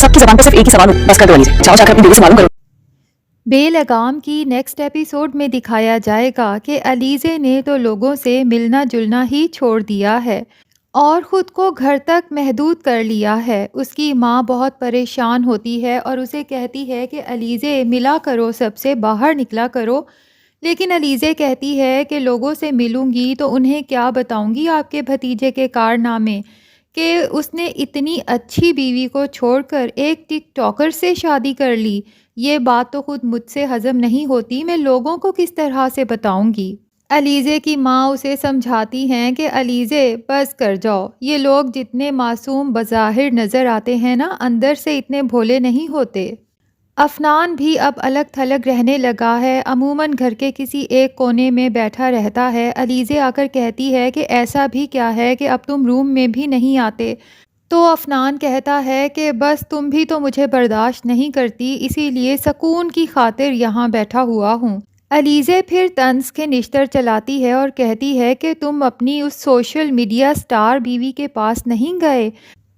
सबकी ज़बान पे सिर्फ एक ही सवाल हो, बस कर दो अली से। जाओ जाकर अपनी बीवी से मालूम करो। बेलगाम की नेक्स्ट एपिसोड में दिखाया जाएगा कि अलीज़े ने तो लोगों से मिलना जुलना ही छोड़ दिया है और ख़ुद को घर तक महदूद कर लिया है। उसकी माँ बहुत परेशान होती है और उसे कहती है कि अलीज़े मिला करो, सबसे बाहर निकला करो। लेकिन अलीज़े कहती है कि लोगों से मिलूंगी तो उन्हें क्या बताऊंगी आपके भतीजे के कारनामे, कि उसने इतनी अच्छी बीवी को छोड़कर एक टिकटॉकर से शादी कर ली। ये बात तो खुद मुझसे हज़म नहीं होती, मैं लोगों को किस तरह से बताऊंगी। अलीज़े की माँ उसे समझाती हैं कि अलीज़े बस कर जाओ, ये लोग जितने मासूम बज़ाहिर नज़र आते हैं ना, अंदर से इतने भोले नहीं होते। अफनान भी अब अलग थलग रहने लगा है, अमूमन घर के किसी एक कोने में बैठा रहता है। अलीज़े आकर कहती है कि ऐसा भी क्या है कि अब तुम रूम में भी नहीं आते। तो अफनान कहता है कि बस तुम भी तो मुझे बर्दाश्त नहीं करती, इसीलिए सकून की खातिर यहाँ बैठा हुआ हूँ। अलीज़े फिर तंज के निश्तर चलाती है और कहती है कि तुम अपनी उस सोशल मीडिया स्टार बीवी के पास नहीं गए,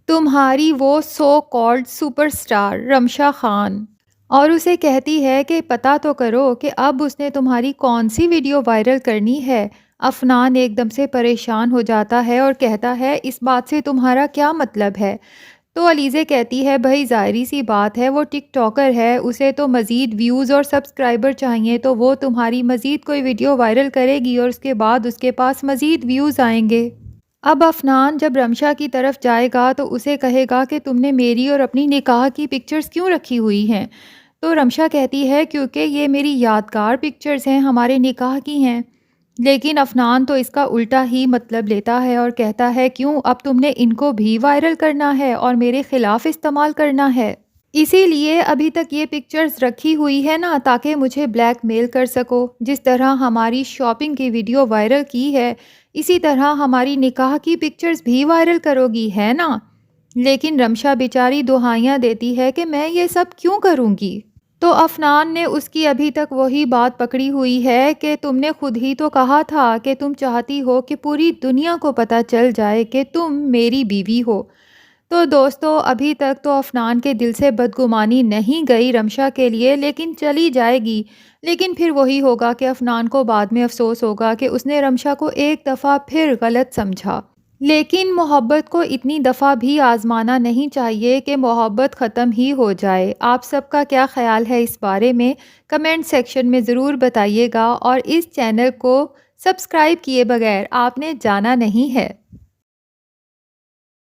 तुम्हारी वो so called superstar Ramsha Khan, और उसे कहती है कि पता तो करो कि अब उसने तुम्हारी कौन सी वीडियो वायरल करनी है। अफनान एकदम से परेशान हो जाता है और कहता है इस बात से तुम्हारा क्या मतलब है। तो अलीज़े कहती है भाई ज़ाहिरी सी बात है, वो टिकटॉकर है, उसे तो मज़ीद व्यूज़ और सब्सक्राइबर चाहिए, तो वो तुम्हारी मज़ीद कोई वीडियो वायरल करेगी और उसके बाद उसके पास मज़ीद व्यूज़ आएंगे। अब अफनान जब रमशा की तरफ जाएगा तो उसे कहेगा कि तुमने मेरी और अपनी निकाह की पिक्चर्स क्यों रखी हुई हैं। तो रमशा कहती है क्योंकि ये मेरी यादगार पिक्चर्स हैं, हमारे निकाह की हैं। लेकिन अफनान तो इसका उल्टा ही मतलब लेता है और कहता है क्यों, अब तुमने इनको भी वायरल करना है और मेरे ख़िलाफ़ इस्तेमाल करना है। इसीलिए अभी तक ये पिक्चर्स रखी हुई है ना, ताकि मुझे ब्लैकमेल कर सको। जिस तरह हमारी शॉपिंग की वीडियो वायरल की है, इसी तरह हमारी निकाह की पिक्चर्स भी वायरल करोगी, है ना। लेकिन रमशा बेचारी दुहाइयाँ देती है कि मैं ये सब क्यों करूँगी। तो अफनान ने उसकी अभी तक वही बात पकड़ी हुई है कि तुमने खुद ही तो कहा था कि तुम चाहती हो कि पूरी दुनिया को पता चल जाए कि तुम मेरी बीवी हो। तो दोस्तों, अभी तक तो अफनान के दिल से बदगुमानी नहीं गई रमशा के लिए, लेकिन चली जाएगी। लेकिन फिर वही होगा कि अफनान को बाद में अफसोस होगा कि उसने रमशा को एक दफ़ा फिर गलत समझा। लेकिन मोहब्बत को इतनी दफ़ा भी आज़माना नहीं चाहिए कि मोहब्बत ख़त्म ही हो जाए। आप सबका क्या ख़्याल है इस बारे में, कमेंट सेक्शन में ज़रूर बताइएगा और इस चैनल को सब्सक्राइब किए बगैर आपने जाना नहीं है।